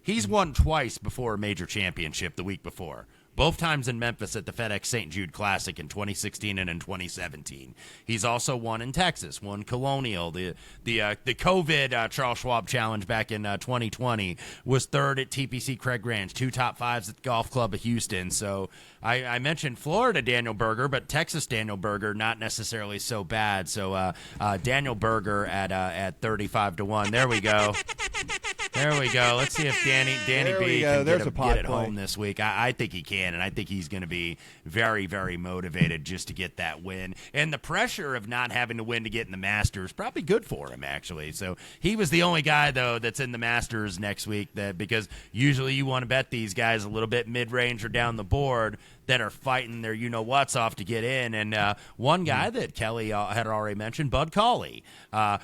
he's won twice before a major championship the week before. Both times in Memphis at the FedEx St. Jude Classic in 2016 and in 2017. He's also won in Texas, won Colonial. The COVID Charles Schwab Challenge back in 2020, was third at TPC Craig Ranch, 2 top 5s at the Golf Club of Houston. So I mentioned Florida Daniel Berger, but Texas Daniel Berger not necessarily so bad. So Daniel Berger at 35-1. There we go. There we go. Let's see if Danny B can get it home this week. I think he can, and I think he's going to be very, very motivated just to get that win. And the pressure of not having to win to get in the Masters probably good for him, actually. So he was the only guy, though, that's in the Masters next week, because usually you want to bet these guys a little bit mid-range or down the board that are fighting their you-know-whats off to get in. And one guy that Kelly had already mentioned, Bud Cauley,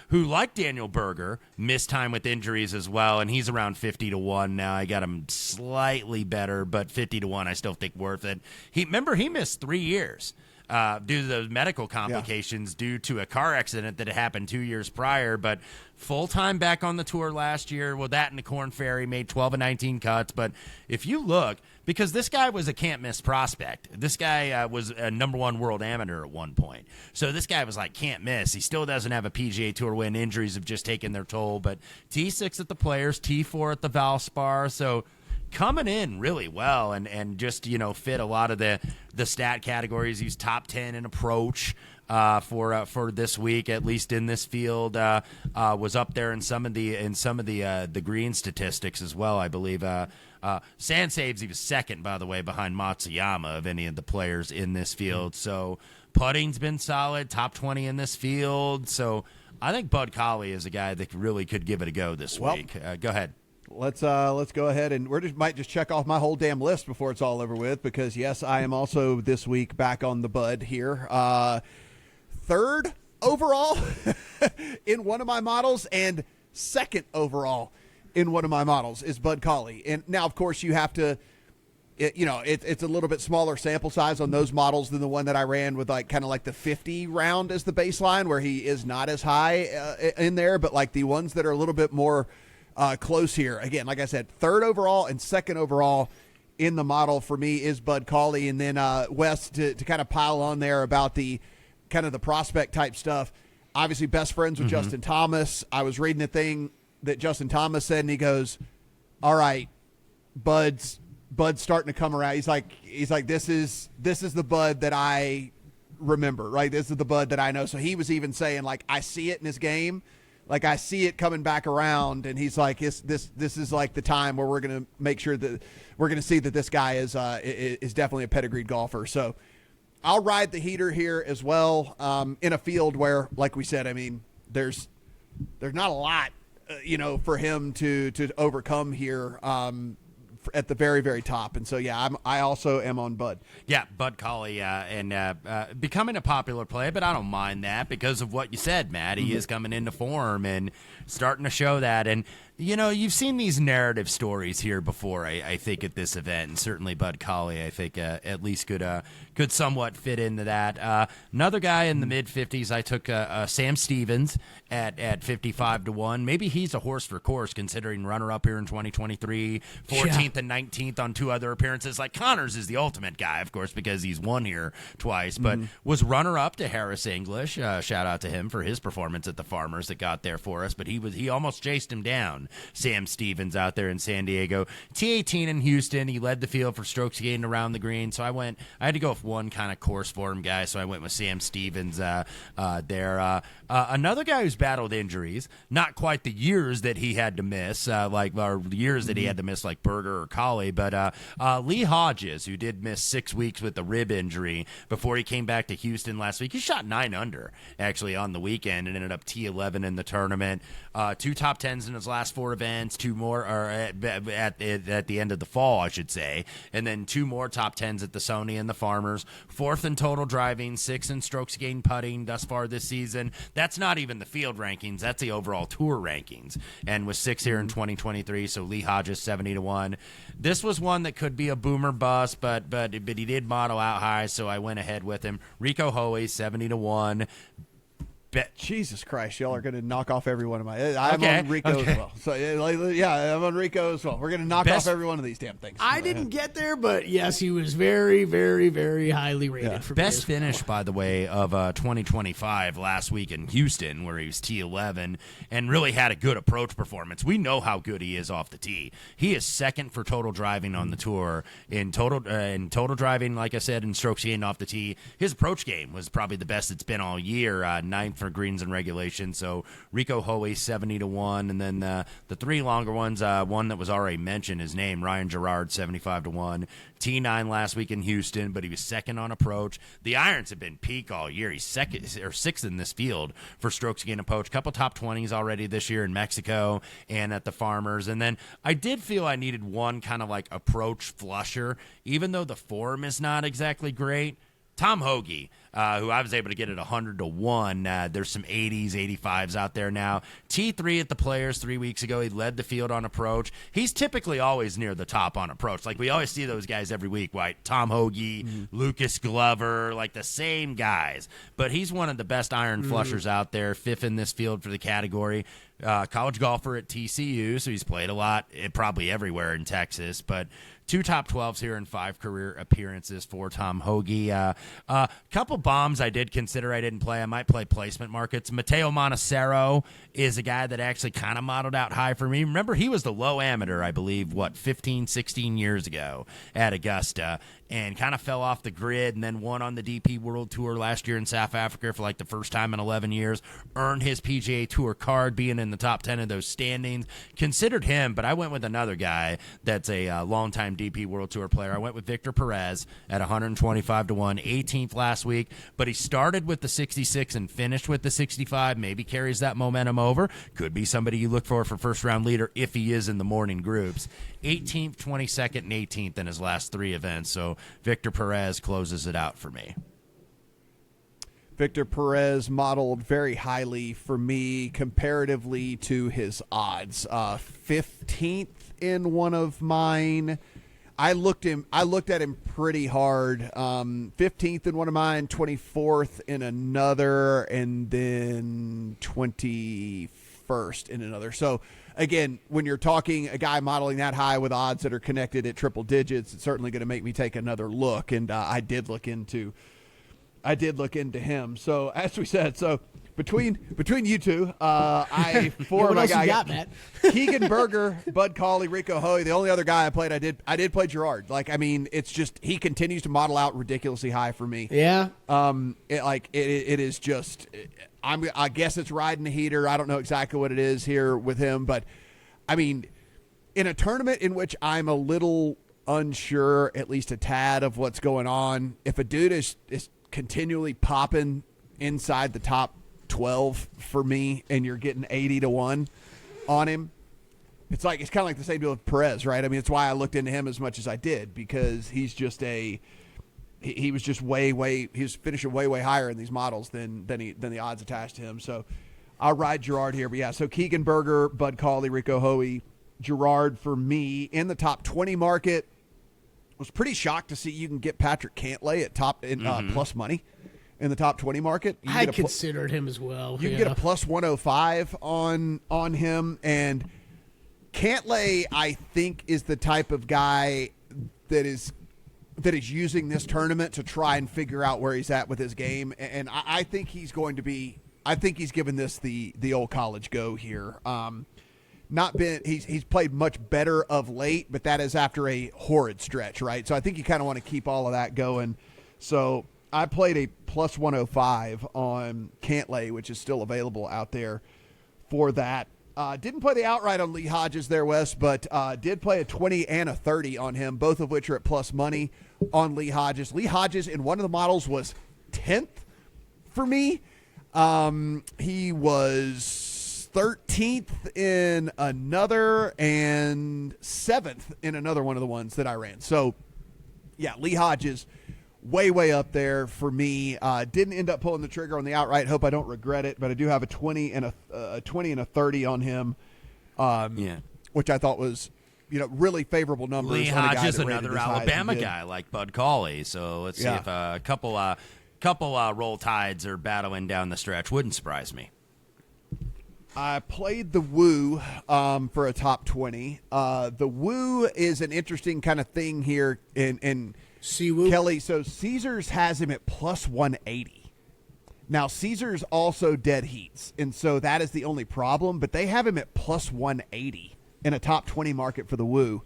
who, like Daniel Berger, missed time with injuries as well, and he's around 50-1 now. I got him slightly better, but 50-1 I still think worth it. He missed 3 years due to those medical complications due to a car accident that had happened 2 years prior, but full-time back on the tour last year. Well, that and the Corn Ferry made 12 and 19 cuts. But if you look, because this guy was a can't-miss prospect. This guy was a number 1 world amateur at one point. So this guy was like can't miss. He still doesn't have a PGA Tour win. Injuries have just taken their toll. But T6 at the Players, T4 at the Valspar. So coming in really well and just, fit a lot of the stat categories. He's top 10 in approach for this week, at least in this field. Was up there in some of the green statistics as well, I believe. Sand saves, he was second, by the way, behind Matsuyama of any of the players in this field. So putting's been solid, top 20 in this field. So I think Bud Cauley is a guy that really could give it a go this week. Go ahead.
Let's go ahead and might just check off my whole damn list before it's all over with, because yes, I am also this week back on the Bud here. Third overall in one of my models and second overall in one of my models is Bud Cauley. And now, of course, you have to, it's a little bit smaller sample size on those models than the one that I ran with kind of the 50 round as the baseline, where he is not as high in there, but like the ones that are a little bit more close here. Again, like I said, third overall and second overall in the model for me is Bud Cauley. And then Wes, to kind of pile on there about the kind of the prospect type stuff, obviously best friends with Justin Thomas. I was reading a thing that Justin Thomas said, and he goes, all right, Bud's starting to come around. He's like, this is the Bud that I remember, right? This is the Bud that I know. So he was even saying, I see it in his game. I see it coming back around, and he's like, this is like the time where we're going to make sure that we're going to see that this guy is definitely a pedigreed golfer. So I'll ride the heater here as well, in a field where, like we said, I mean, there's not a lot, for him to overcome here, at the very, very top. And so, yeah, I also am on Bud.
Yeah, Bud Cauley and becoming a popular play, but I don't mind that because of what you said, Matt. He is coming into form and starting to show that. And, you've seen these narrative stories here before, I think, at this event. And certainly Bud Cauley, I think, at least could somewhat fit into that. Another guy in the mid-50s, I took Sam Stevens at 55-1. Maybe he's a horse for course, considering runner-up here in 2023, 14th and 19th on 2 other appearances. Like Connors is the ultimate guy, of course, because he's won here twice, but was runner-up to Harris English. Shout out to him for his performance at the Farmers that got there for us, but he almost chased him down. Sam Stevens out there in San Diego. T18 in Houston. He led the field for strokes gained around the green. So I had to go with one kind of course for him guy. So I went with Sam Stevens there. Another guy who's battled injuries, not quite the years that he had to miss, or years that he had to miss like Berger or Cauley, but Lee Hodges, who did miss 6 weeks with a rib injury before he came back to Houston last week. He shot 9 under actually on the weekend and ended up T11 in the tournament. 2 top 10s in his last last 4 events, 2 more or at the end of the fall, I should say, and then 2 more top 10s at the Sony and the Farmers. 4th in total driving, 6th in strokes gained putting thus far this season. That's not even the field rankings. That's the overall tour rankings. And with 6 here in 2023, so Lee Hodges 70-1. This was one that could be a boomer bust, but he did model out high, so I went ahead with him. Rico Hoey 70-1.
Jesus Christ, y'all are going to knock off every one of my. I'm on Rico as well. So yeah, I'm on Rico as well. We're going to knock off every one of these damn things.
I didn't get there, but yes, he was very, very, very highly rated. For
best finish, by the way, of 2025 last week in Houston, where he was T11 and really had a good approach performance. We know how good he is off the tee. He is 2nd for total driving on the tour in total driving. Like I said, in strokes gained off the tee, his approach game was probably the best it's been all year. 9th for greens and regulation. So Rico Hoey 70-1, and then the 3 longer ones. One that was already mentioned, his name, Ryan Gerard 75-1. T9 last week in Houston, but he was 2nd on approach. The irons have been peak all year. He's 6th in this field for strokes gained approach. Couple top 20s already this year in Mexico and at the Farmers. And then I did feel I needed one kind of like approach flusher, even though the form is not exactly great. Tom Hoagie, who I was able to get at 100-1. There's some 80s, 85s out there now. T3 at the Players 3 weeks ago. He led the field on approach. He's typically always near the top on approach. Like, we always see those guys every week, right? Tom Hoagie, Lucas Glover, like the same guys. But he's one of the best iron flushers out there, 5th in this field for the category. College golfer at TCU, so he's played a lot, probably everywhere in Texas, but 2 top 12s here and 5 career appearances for Tom Hoagie. Couple bombs I did consider I didn't play. I might play placement markets. Mateo Montecero is a guy that actually kind of modeled out high for me. Remember, he was the low amateur, I believe, 15, 16 years ago at Augusta, and kind of fell off the grid, and then won on the DP World Tour last year in South Africa for like the first time in 11 years. Earned his PGA Tour card, being in the top 10 of those standings. Considered him, but I went with another guy that's a longtime DP World Tour player. I went with Victor Perez at 125-1, 18th last week, but he started with the 66 and finished with the 65. Maybe carries that momentum over. Could be somebody you look for first-round leader if he is in the morning groups. 18th, 22nd, and 18th in his last 3 events. So Victor Perez closes it out for me.
Victor Perez modeled very highly for me comparatively to his odds. 15th in one of mine. I looked at him pretty hard. 15th in one of mine, 24th in another, and then 21st in another. So again, when you're talking a guy modeling that high with odds that are connected at triple digits, it's certainly going to make me take another look. And I did look into him. So as we said, between you two, I
what else you got, Matt?
Keegan Berger, Bud Cauley, Rico Hoey. The only other guy I played, I did play Gerard. Like, I mean, it's just he continues to model out ridiculously high for me.
Yeah.
It is just. I guess it's riding the heater. I don't know exactly what it is here with him, but I mean, in a tournament in which I'm a little unsure, at least a tad, of what's going on, if a dude is continually popping inside the top 12 for me, and you're getting 80-1 on him, it's kind of like the same deal with Perez, right? I mean, it's why I looked into him as much as I did, because he's just he was just he was finishing way higher in these models than the odds attached to him. So I'll ride Gerard here, but yeah. So Keegan Berger, Bud Cauley, Rico Hoey, Gerard for me in the top 20 market. Was pretty shocked to see you can get Patrick Cantlay at plus money in the top 20 market.
I considered him as well.
You can get a plus 105 on him, and Cantlay, I think, is the type of guy that is using this tournament to try and figure out where he's at with his game, and I think he's going to be. I think he's given this the old college go here. He's played much better of late, but that is after a horrid stretch, right? So I think you kind of want to keep all of that going. So I played a plus 105 on Cantlay, which is still available out there for that. Didn't play the outright on Lee Hodges there, Wes, but did play a 20 and a 30 on him, both of which are at plus money on Lee Hodges. Lee Hodges in one of the models was 10th for me. He was 13th in another and 7th in another one of the ones that I ran. So, yeah, Lee Hodges way up there for me. Didn't end up pulling the trigger on the outright. Hope I don't regret it, but I do have a 20 and a 30 on him. Which I thought was, really favorable numbers.
Lee
on a guy
Hodges,
that rated
another
as high as he
Alabama
did.
guy like Bud Cauley. So let's see if a couple roll tides are battling down the stretch. Wouldn't surprise me.
I played the Woo for a top 20. The Woo is an interesting kind of thing here in
Woo.
Kelly. So Caesars has him at plus 180. Now, Caesars also dead heats, and so that is the only problem, but they have him at plus 180 in a top 20 market for the Woo.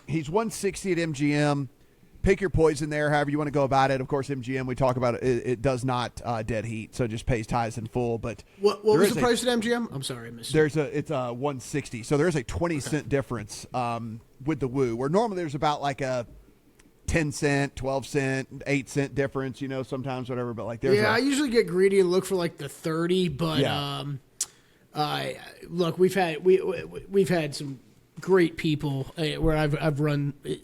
He's 160 at MGM. Pick your poison there, however you want to go about it. Of course, MGM, we talk about it does not dead heat, so just pays ties in full. But
what was the price at MGM? I'm sorry, I missed it.
It's a 160, so there's a 20-cent difference with the Woo, where normally there's about like a 10-cent, 12-cent, 8-cent difference, sometimes whatever. But like
I usually get greedy and look for like the 30. But look, we've had some great people where I've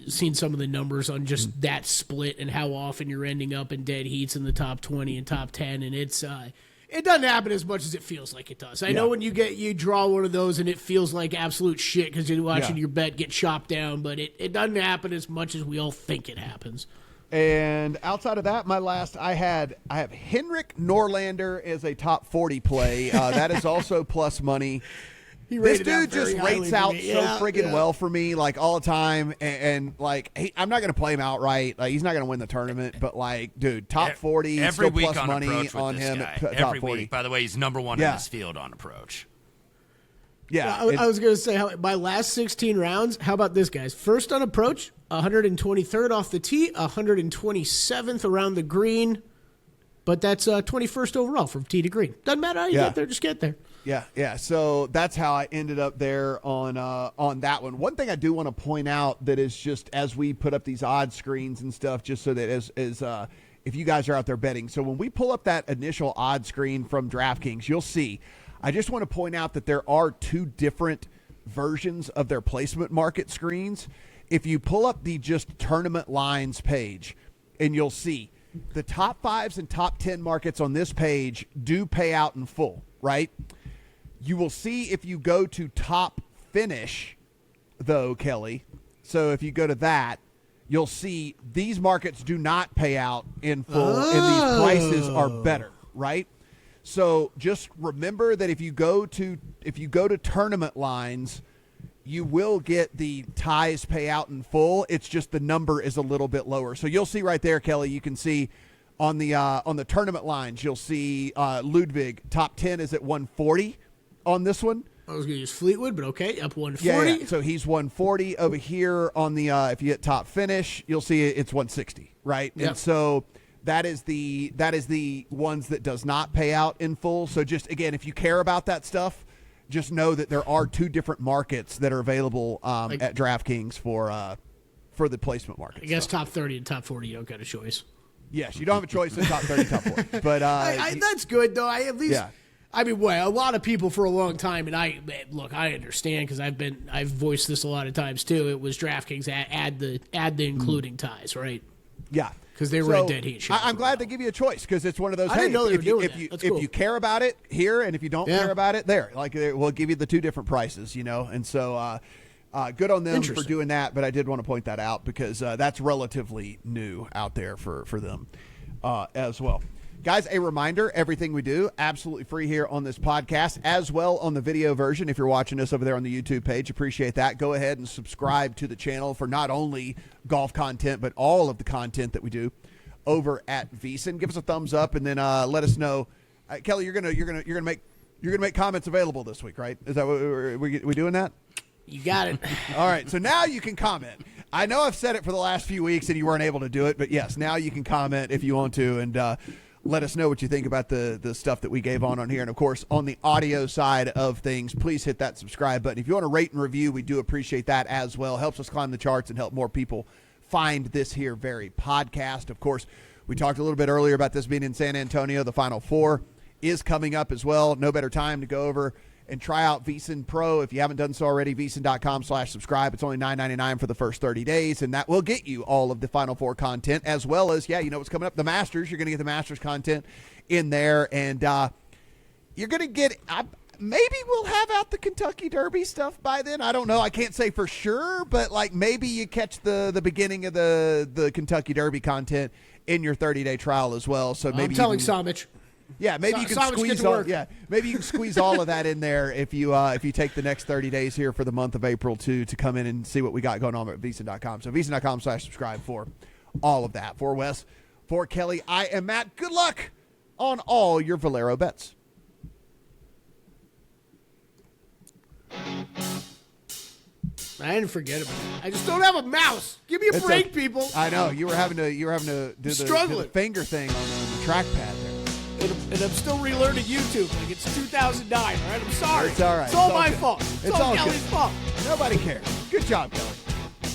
seen some of the numbers on just that split and how often you're ending up in dead heats in the top 20 and top 10, and it doesn't happen as much as it feels like it does. I know when you draw one of those and it feels like absolute shit because you're watching your bet get chopped down, but it doesn't happen as much as we all think it happens.
And outside of that, I have Henrik Norlander as a top 40 play. That is also plus money. This dude just rates out so friggin' well for me, like all the time, and like I'm not gonna play him outright. Like he's not gonna win the tournament, but like, dude, top 40,
every
still
week
plus
on
money
approach with
on
this
him
guy.
at top
Every
40.
week, by the way, he's number one in this field on approach.
Yeah,
I was gonna say my last 16 rounds. How about this, guys? First on approach, 123rd off the tee, 127th around the green, but that's 21st overall from tee to green. Doesn't matter how you get there, just get there.
Yeah. So that's how I ended up there on that one. One thing I do want to point out that is just as we put up these odd screens and stuff, just so that as if you guys are out there betting. So when we pull up that initial odd screen from DraftKings, you'll see. I just want to point out that there are two different versions of their placement market screens. If you pull up the just tournament lines page, and you'll see the top 5s and top 10 markets on this page do pay out in full, right? You will see if you go to top finish, though, Kelly. So if you go to that, you'll see these markets do not pay out in full, and these prices are better, right? So just remember that if you go to tournament lines, you will get the ties pay out in full. It's just the number is a little bit lower. So you'll see right there, Kelly. You can see on the tournament lines, you'll see Ludwig top 10 is at 140 on this one.
I was going to use Fleetwood, but okay, up 140.
Yeah. So he's 140 over here on the if you hit top finish, you'll see it's 160, right?
Yep.
And so that is the ones that does not pay out in full. So just again, if you care about that stuff, just know that there are two different markets that are available at DraftKings for the placement market.
I guess top 30 and top 40, you don't got a choice.
Yes, you don't have a choice in top 30, top 40. But
that's good though. I at least.
Yeah.
I mean, a lot of people for a long time, and I understand because I've voiced this a lot of times too. It was DraftKings add the including ties, right?
Yeah,
because they were a dead heat.
I'm glad they give you a choice because it's one of those.
I didn't know they were doing that.
If you care about it here, and if you don't care about it there, like we'll give you the two different prices, and so good on them for doing that. But I did want to point that out because that's relatively new out there for them as well. Guys, a reminder, everything we do, absolutely free here on this podcast, as well on the video version. If you're watching us over there on the YouTube page, appreciate that. Go ahead and subscribe to the channel for not only golf content, but all of the content that we do over at VSiN. Give us a thumbs up and then let us know. Kelly, you're gonna make comments available this week, right? Is that what we doing that?
You got it.
All right, so now you can comment. I know I've said it for the last few weeks and you weren't able to do it, but yes, now you can comment if you want to, and let us know what you think about the stuff that we gave on here. And, of course, on the audio side of things, please hit that subscribe button. If you want to rate and review, we do appreciate that as well. Helps us climb the charts and help more people find this here very podcast. Of course, we talked a little bit earlier about this being in San Antonio, the Final Four. is coming up as well. No better time to go over and try out VSiN Pro. If you haven't done so already, VSiN.com/subscribe. It's only $9.99 for the first 30 days, and that will get you all of the Final Four content, as well as, you know what's coming up, the Masters. You're going to get the Masters content in there, and you're going to get maybe we'll have out the Kentucky Derby stuff by then. I don't know. I can't say for sure, but like maybe you catch the beginning of the Kentucky Derby content in your 30-day trial as well. So maybe
I'm telling Samich.
Yeah, maybe you can squeeze all. Yeah, maybe you can squeeze all of that in there if you take the next 30 days here for the month of April to come in and see what we got going on at VSiN.com. So VSiN.com/subscribe for all of that. For Wes, for Kelly, I am Matt. Good luck on all your Valero bets.
I didn't forget about it. I just don't have a mouse. Give me a break, people.
I know you were having to do the finger thing on the trackpad there.
And I'm still relearning YouTube. Like it's 2009. All right, I'm sorry.
It's all right.
It's all my fault. It's all Kelly's fault.
Nobody cares. Good job, Kelly.